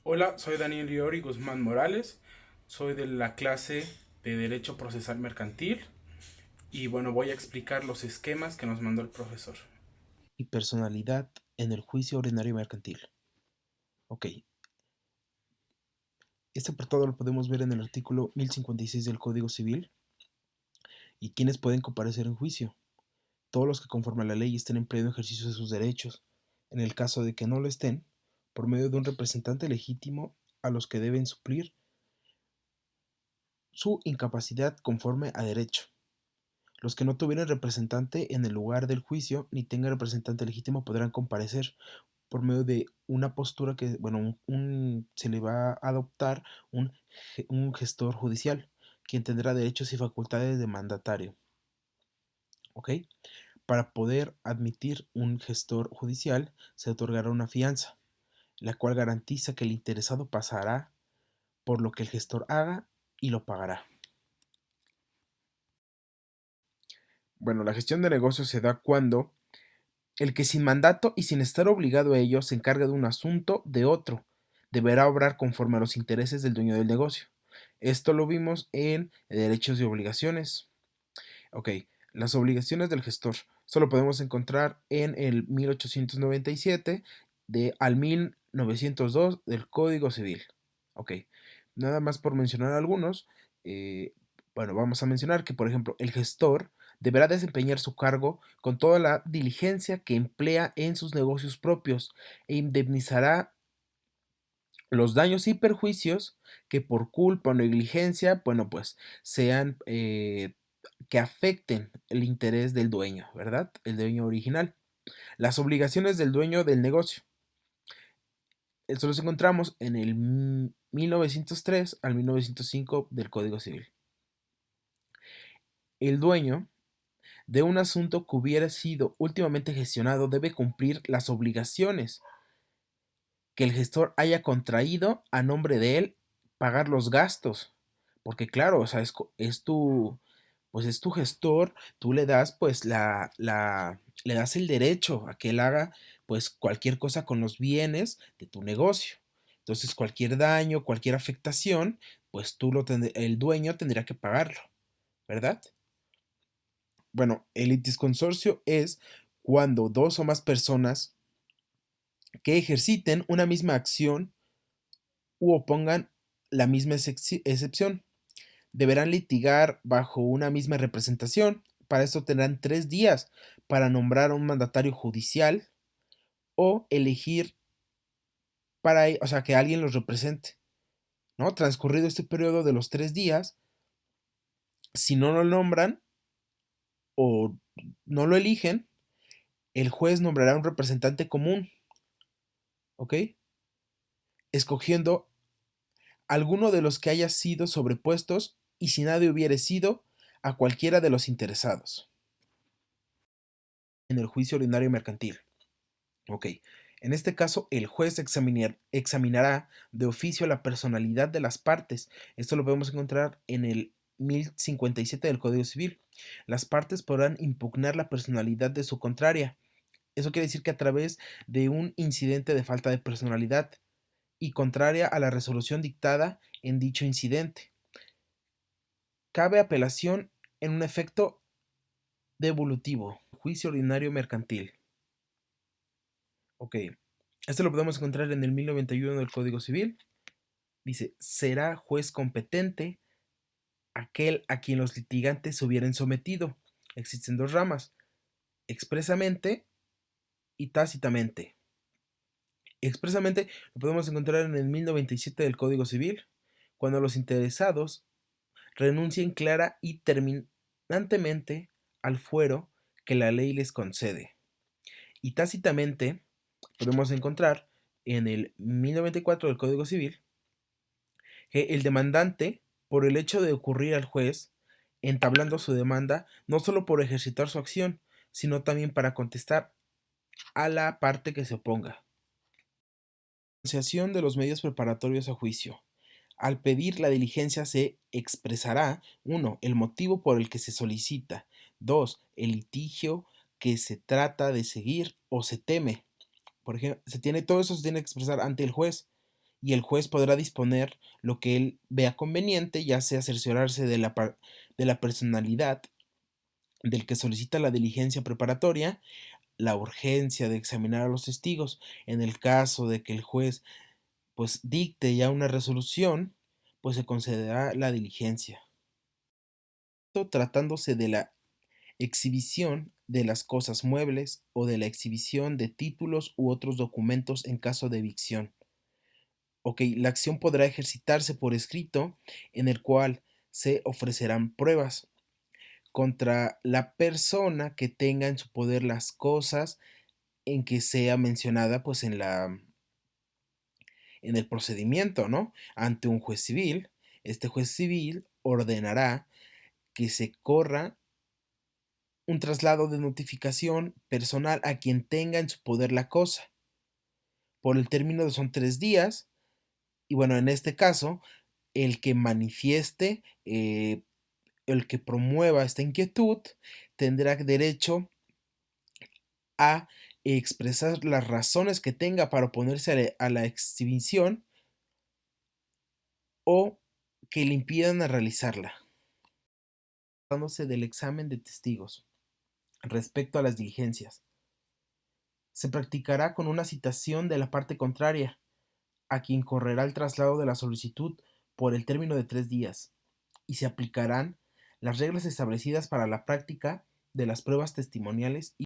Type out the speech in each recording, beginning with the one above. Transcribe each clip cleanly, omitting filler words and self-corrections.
Hola, soy Daniel Iori Guzmán Morales, soy de la clase de Derecho Procesal Mercantil y bueno, voy a explicar los esquemas que nos mandó el profesor. Y personalidad en el juicio ordinario mercantil. Ok, este apartado lo podemos ver en el artículo 1056 del Código Civil. ¿Y quiénes pueden comparecer en juicio? Todos los que conforme a la ley estén en pleno ejercicio de sus derechos. En el caso de que no lo estén, por medio de un representante legítimo a los que deben suplir su incapacidad conforme a derecho. Los que no tuvieran representante en el lugar del juicio ni tengan representante legítimo podrán comparecer por medio de una postura que, bueno, se le va a adoptar un gestor judicial, quien tendrá derechos y facultades de mandatario. ¿Ok? Para poder admitir un gestor judicial, se otorgará una fianza, la cual garantiza que el interesado pasará por lo que el gestor haga y lo pagará. Bueno, la gestión de negocios se da cuando el que sin mandato y sin estar obligado a ello se encarga de un asunto de otro, deberá obrar conforme a los intereses del dueño del negocio. Esto lo vimos en derechos y obligaciones. Ok, las obligaciones del gestor solo podemos encontrar en el 1897 al 1902 del Código Civil. Ok, nada más por mencionar algunos. eh, bueno, vamos a mencionar que, por ejemplo, el gestor deberá desempeñar su cargo con toda la diligencia que emplea en sus negocios propios e indemnizará los daños y perjuicios que por culpa o negligencia, bueno, pues sean que afecten el interés del dueño, ¿verdad? El dueño original. Las obligaciones del dueño del negocio. Esto los encontramos en el 1903 al 1905 del Código Civil. El dueño de un asunto que hubiera sido últimamente gestionado debe cumplir las obligaciones que el gestor haya contraído a nombre de él, pagar los gastos. Porque claro, o sea, pues es tu gestor, tú le das pues le das el derecho a que él haga pues cualquier cosa con los bienes de tu negocio. Entonces cualquier daño, cualquier afectación, pues el dueño tendría que pagarlo, ¿verdad? Bueno, el litisconsorcio es cuando dos o más personas que ejerciten una misma acción u opongan la misma excepción. Deberán litigar bajo una misma representación. Para esto tendrán 3 días para nombrar a un mandatario judicial o elegir o sea, que alguien los represente. ¿No? Transcurrido este periodo de los 3 días, si no lo nombran o no lo eligen, el juez nombrará un representante común, ¿ok? Escogiendo alguno de los que haya sido sobrepuestos y si nadie hubiere sido, a cualquiera de los interesados en el juicio ordinario mercantil. Ok, en este caso el juez examinará de oficio la personalidad de las partes. Esto lo podemos encontrar en el 1057 del Código Civil. Las partes podrán impugnar la personalidad de su contraria. Eso quiere decir que a través de un incidente de falta de personalidad y contraria a la resolución dictada en dicho incidente. Cabe apelación en un efecto devolutivo. Juicio ordinario mercantil. Ok, esto lo podemos encontrar en el 1091 del Código Civil. Dice, será juez competente aquel a quien los litigantes se hubieran sometido. Existen dos ramas, expresamente y tácitamente. Expresamente lo podemos encontrar en el 1097 del Código Civil, cuando los interesados renuncien clara y terminantemente al fuero que la ley les concede. Y tácitamente podemos encontrar en el 1094 del Código Civil que el demandante, por el hecho de ocurrir al juez, entablando su demanda, no solo por ejercitar su acción, sino también para contestar a la parte que se oponga. Enunciación de los medios preparatorios a juicio. Al pedir la diligencia se expresará: 1. El motivo por el que se solicita. 2. El litigio que se trata de seguir o se teme. Por ejemplo, todo eso se tiene que expresar ante el juez. y el juez podrá disponer lo que él vea conveniente, ya sea cerciorarse de la personalidad del que solicita la diligencia preparatoria, la urgencia de examinar a los testigos. En el caso de que el juez pues dicte ya una resolución, pues se concederá la diligencia. Tratándose de la exhibición de las cosas muebles o de la exhibición de títulos u otros documentos en caso de evicción. Ok, la acción podrá ejercitarse por escrito, en el cual se ofrecerán pruebas contra la persona que tenga en su poder las cosas en que sea mencionada pues en el procedimiento, ¿no? Ante un juez civil, este juez civil ordenará que se corra un traslado de notificación personal a quien tenga en su poder la cosa. Por el término son 3 días, y bueno, en este caso, el que manifieste, el que promueva esta inquietud, tendrá derecho a expresar las razones que tenga para oponerse a la exhibición o que le impidan a realizarla. Tratándose del examen de testigos. Respecto a las diligencias, se practicará con una citación de la parte contraria, a quien correrá el traslado de la solicitud por el término de 3 días, y se aplicarán las reglas establecidas para la práctica de las pruebas testimoniales y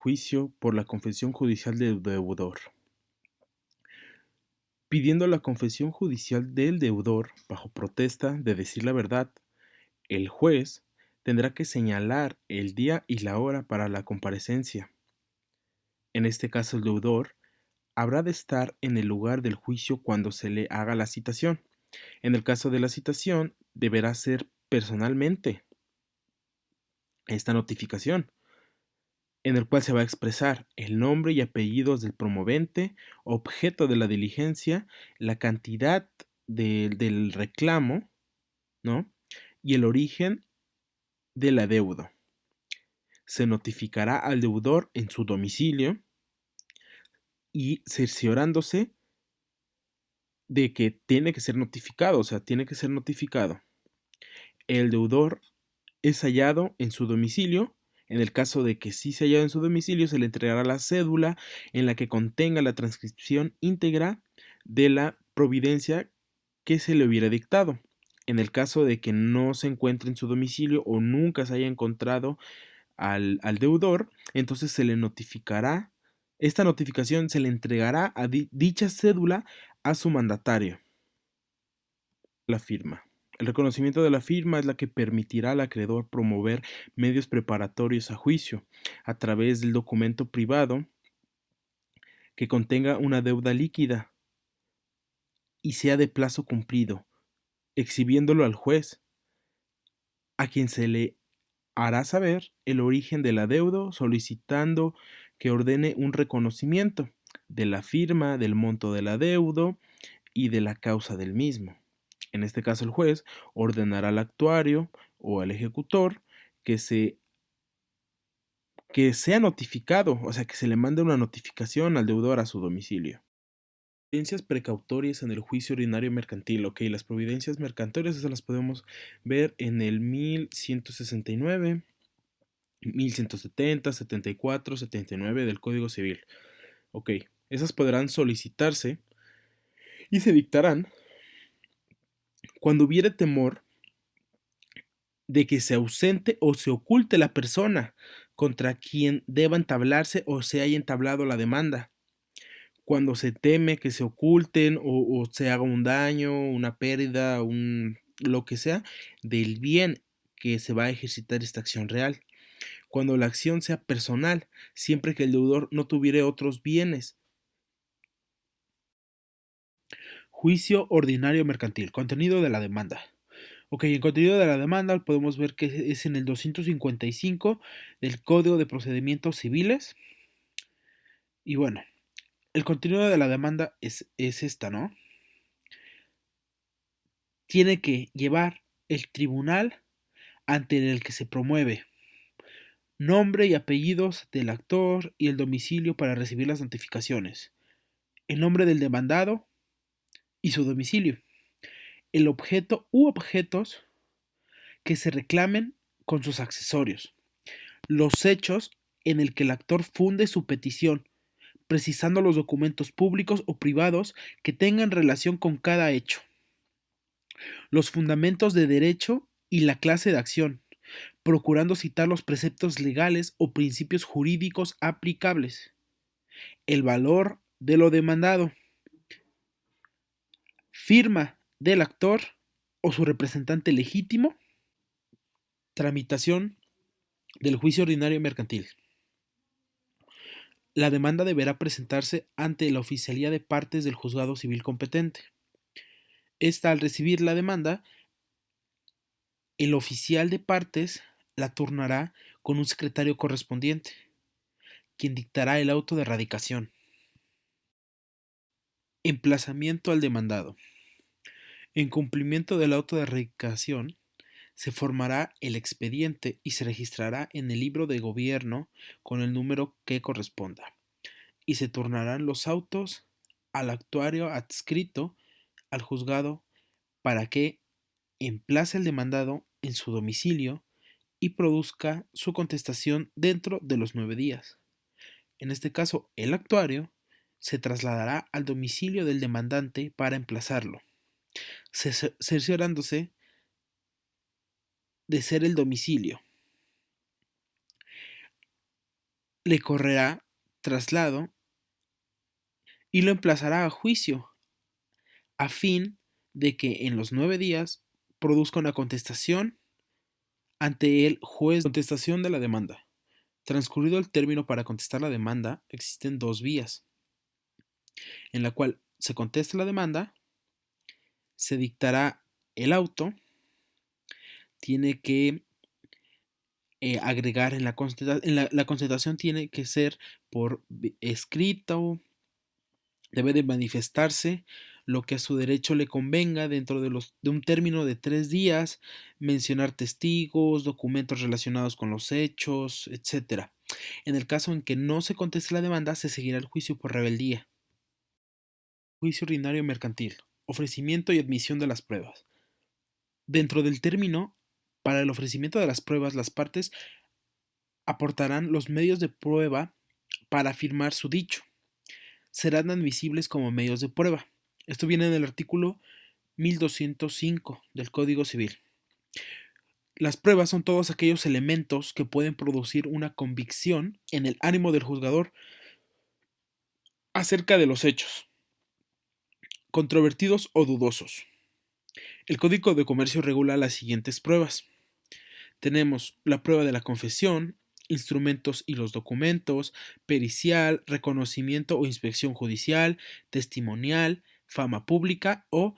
Juicio por la confesión judicial del deudor. Pidiendo la confesión judicial del deudor bajo protesta de decir la verdad, el juez tendrá que señalar el día y la hora para la comparecencia. En este caso, el deudor habrá de estar en el lugar del juicio cuando se le haga la citación. En el caso de la citación, deberá ser personalmente esta notificación, en el cual se va a expresar el nombre y apellidos del promovente, objeto de la diligencia, la cantidad del reclamo, ¿no? Y el origen del adeudo. Se notificará al deudor en su domicilio y cerciorándose de que tiene que ser notificado, o sea, tiene que ser notificado. El deudor es hallado en su domicilio. En el caso de que sí se haya hallado en su domicilio, se le entregará la cédula en la que contenga la transcripción íntegra de la providencia que se le hubiera dictado. En el caso de que no se encuentre en su domicilio o nunca se haya encontrado al deudor, entonces se le notificará, esta notificación se le entregará a dicha cédula a su mandatario. La firma. El reconocimiento de la firma es la que permitirá al acreedor promover medios preparatorios a juicio a través del documento privado que contenga una deuda líquida y sea de plazo cumplido, exhibiéndolo al juez, a quien se le hará saber el origen del adeudo, solicitando que ordene un reconocimiento de la firma, del monto del adeudo y de la causa del mismo. En este caso, el juez ordenará al actuario o al ejecutor que sea notificado, o sea, que se le mande una notificación al deudor a su domicilio. Providencias precautorias en el juicio ordinario mercantil. Ok, las providencias mercantorias, esas las podemos ver en el 1169, 1170, 74, 79 del Código Civil. Ok, esas podrán solicitarse y se dictarán cuando hubiere temor de que se ausente o se oculte la persona contra quien deba entablarse o se haya entablado la demanda. Cuando se teme que se oculten o se haga un daño, una pérdida, lo que sea, del bien que se va a ejercitar esta acción real. Cuando la acción sea personal, siempre que el deudor no tuviera otros bienes. Juicio ordinario mercantil. Contenido de la demanda. Ok, en contenido de la demanda podemos ver que es en el 255 del Código de Procedimientos Civiles. Y bueno, el contenido de la demanda es esta, ¿no? Tiene que llevar el tribunal ante el que se promueve nombre y apellidos del actor y el domicilio para recibir las notificaciones, el nombre del demandado, y su domicilio, el objeto u objetos que se reclamen con sus accesorios, los hechos en el que el actor funde su petición, precisando los documentos públicos o privados que tengan relación con cada hecho, los fundamentos de derecho y la clase de acción, procurando citar los preceptos legales o principios jurídicos aplicables, el valor de lo demandado, firma del actor o su representante legítimo, tramitación del juicio ordinario mercantil. La demanda deberá presentarse ante la oficialía de partes del juzgado civil competente. Esta, al recibir la demanda, el oficial de partes la turnará con un secretario correspondiente, quien dictará el auto de radicación. Emplazamiento al demandado. En cumplimiento del auto de radicación, se formará el expediente y se registrará en el libro de gobierno con el número que corresponda, y se turnarán los autos al actuario adscrito al juzgado para que emplace al demandado en su domicilio y produzca su contestación dentro de los 9 días. En este caso, el actuario se trasladará al domicilio del demandante para emplazarlo, cerciorándose de ser el domicilio. Le correrá traslado y lo emplazará a juicio, a fin de que en los 9 días produzca una contestación ante el juez de contestación de la demanda. Transcurrido el término para contestar la demanda, existen 2 vías, en la cual se contesta la demanda, se dictará el auto, tiene que agregar en la contestación, la contestación tiene que ser por escrito, debe de manifestarse lo que a su derecho le convenga dentro de un término de 3 días, mencionar testigos, documentos relacionados con los hechos, etc. En el caso en que no se conteste la demanda, se seguirá el juicio por rebeldía. Juicio ordinario mercantil. Ofrecimiento y admisión de las pruebas. Dentro del término, para el ofrecimiento de las pruebas, las partes aportarán los medios de prueba para afirmar su dicho. Serán admisibles como medios de prueba. Esto viene en el artículo 1205 del Código Civil. Las pruebas son todos aquellos elementos que pueden producir una convicción en el ánimo del juzgador acerca de los hechos, controvertidos o dudosos. El Código de Comercio regula las siguientes pruebas. Tenemos la prueba de la confesión, instrumentos y los documentos, pericial, reconocimiento o inspección judicial, testimonial, fama pública o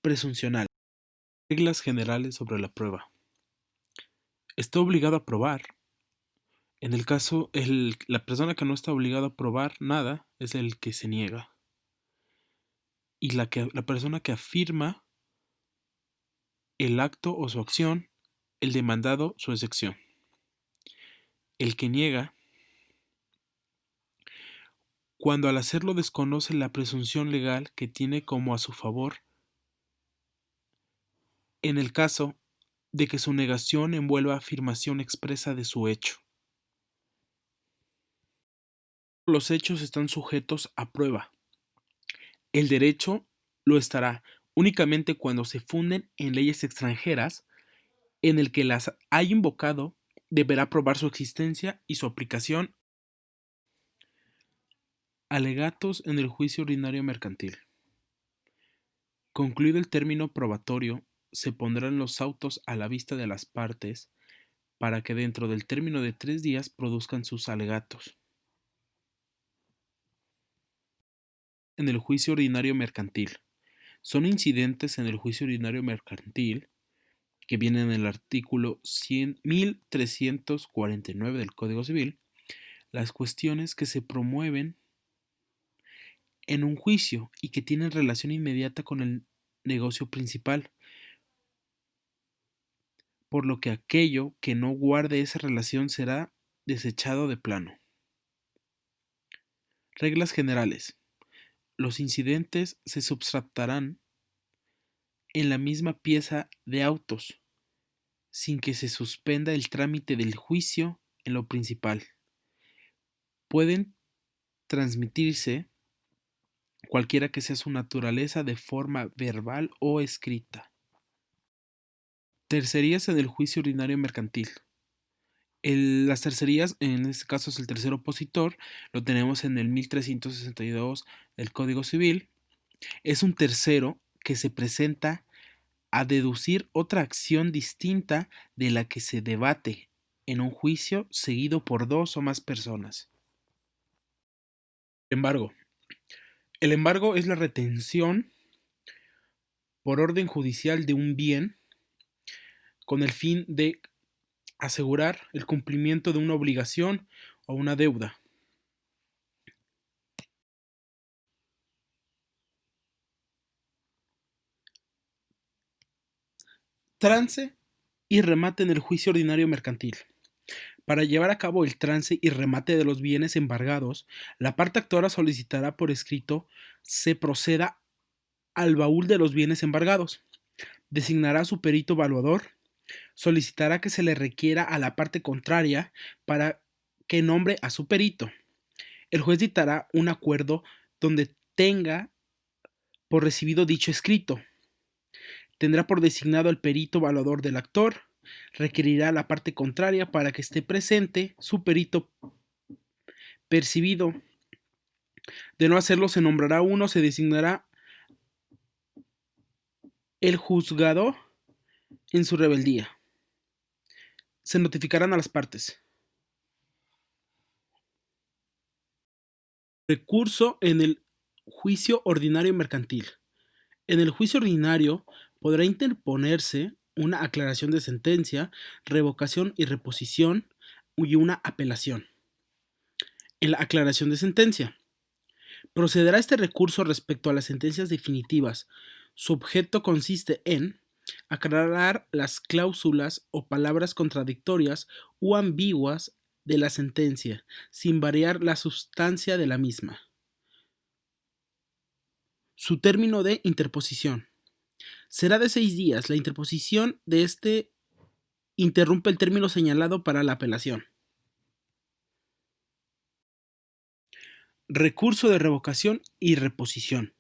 presuncional. Reglas generales sobre la prueba. Está obligado a probar. En el caso, la persona que no está obligada a probar nada es el que se niega. Y la persona que afirma el acto o su acción, el demandado su excepción. El que niega, cuando al hacerlo desconoce la presunción legal que tiene como a su favor, en el caso de que su negación envuelva afirmación expresa de su hecho. Los hechos están sujetos a prueba. El derecho lo estará únicamente cuando se funden en leyes extranjeras en el que las haya invocado, deberá probar su existencia y su aplicación. Alegatos en el juicio ordinario mercantil. Concluido el término probatorio, se pondrán los autos a la vista de las partes para que dentro del término de 3 días produzcan sus alegatos. En el juicio ordinario mercantil. Son incidentes en el juicio ordinario mercantil que viene en el artículo 1349 del Código Civil, las cuestiones que se promueven en un juicio y que tienen relación inmediata con el negocio principal, por lo que aquello que no guarde esa relación será desechado de plano. Reglas generales. los incidentes se subtratarán en la misma pieza de autos, sin que se suspenda el trámite del juicio en lo principal. Pueden transmitirse cualquiera que sea su naturaleza de forma verbal o escrita. Tercerías en el juicio ordinario mercantil. Las tercerías, en este caso es el tercer opositor, lo tenemos en el 1362 del Código Civil. Es un tercero que se presenta a deducir otra acción distinta de la que se debate en un juicio seguido por dos o más personas. Embargo. El embargo es la retención por orden judicial de un bien con el fin de asegurar el cumplimiento de una obligación o una deuda. Trance y remate en el juicio ordinario mercantil. Para llevar a cabo el trance y remate de los bienes embargados, la parte actora solicitará por escrito se proceda al baúl de los bienes embargados, designará a su perito evaluador, solicitará que se le requiera a la parte contraria para que nombre a su perito. El juez dictará un acuerdo donde tenga por recibido dicho escrito. Tendrá por designado al perito evaluador del actor, requerirá a la parte contraria para que esté presente su perito percibido. De no hacerlo, se nombrará uno, se designará el juzgado en su rebeldía. Se notificarán a las partes. Recurso en el juicio ordinario mercantil. En el juicio ordinario podrá interponerse una aclaración de sentencia, revocación y reposición y una apelación. En la aclaración de sentencia, procederá este recurso respecto a las sentencias definitivas. Su objeto consiste en aclarar las cláusulas o palabras contradictorias o ambiguas de la sentencia, sin variar la sustancia de la misma. Su término de interposición será de 6 días. La interposición de este interrumpe el término señalado para la apelación. Recurso de revocación y reposición.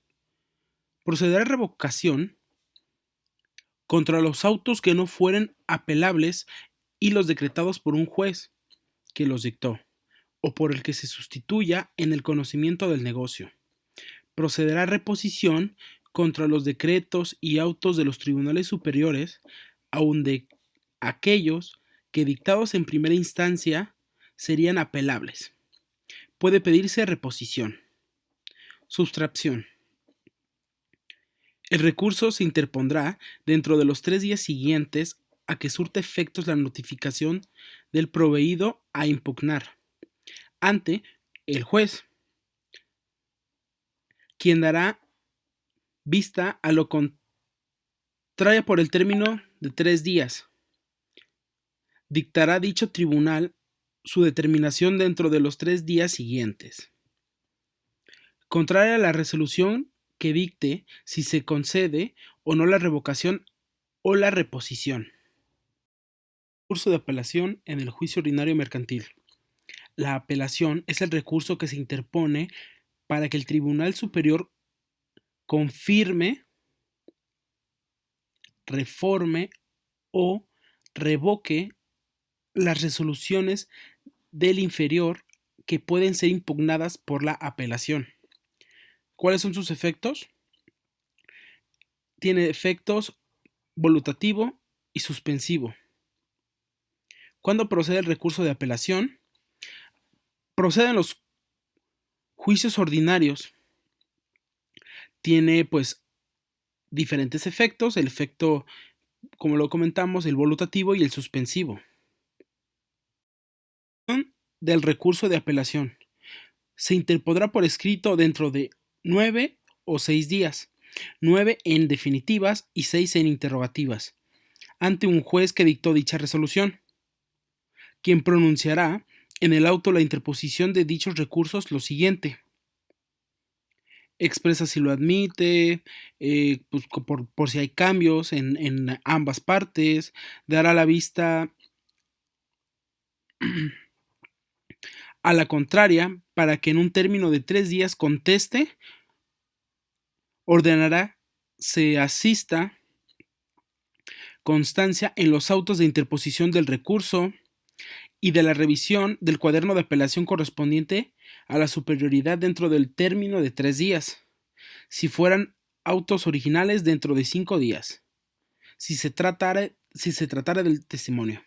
Procederá a revocación contra los autos que no fueren apelables y los decretados por un juez que los dictó, o por el que se sustituya en el conocimiento del negocio. Procederá a reposición contra los decretos y autos de los tribunales superiores, aun de aquellos que dictados en primera instancia serían apelables. Puede pedirse reposición. Sustracción. El recurso se interpondrá dentro de los 3 días siguientes a que surta efectos la notificación del proveído a impugnar ante el juez, quien dará vista a lo contrario por el término de 3 días. Dictará dicho tribunal su determinación dentro de los 3 días siguientes. Contraria a la resolución que dicte si se concede o no la revocación o la reposición. Recurso de apelación en el juicio ordinario mercantil. La apelación es el recurso que se interpone para que el Tribunal Superior confirme, reforme o revoque las resoluciones del inferior que pueden ser impugnadas por la apelación. ¿Cuáles son sus efectos? Tiene efectos volutativo y suspensivo. ¿Cuándo procede el recurso de apelación? Proceden los juicios ordinarios. Tiene pues diferentes efectos, el efecto, como lo comentamos, el volutativo y el suspensivo. Del recurso de apelación. Se interpondrá por escrito dentro de 9 o 6 días, 9 en definitivas y 6 en interrogativas, ante un juez que dictó dicha resolución, quien pronunciará en el auto la interposición de dichos recursos lo siguiente. expresa si lo admite, pues, por si hay cambios en ambas partes, dará la vista a la contraria para que en un término de 3 días conteste, ordenará se asista constancia en los autos de interposición del recurso y de la revisión del cuaderno de apelación correspondiente a la superioridad dentro del término de 3 días, si fueran autos originales dentro de 5 días, si se tratara del testimonio.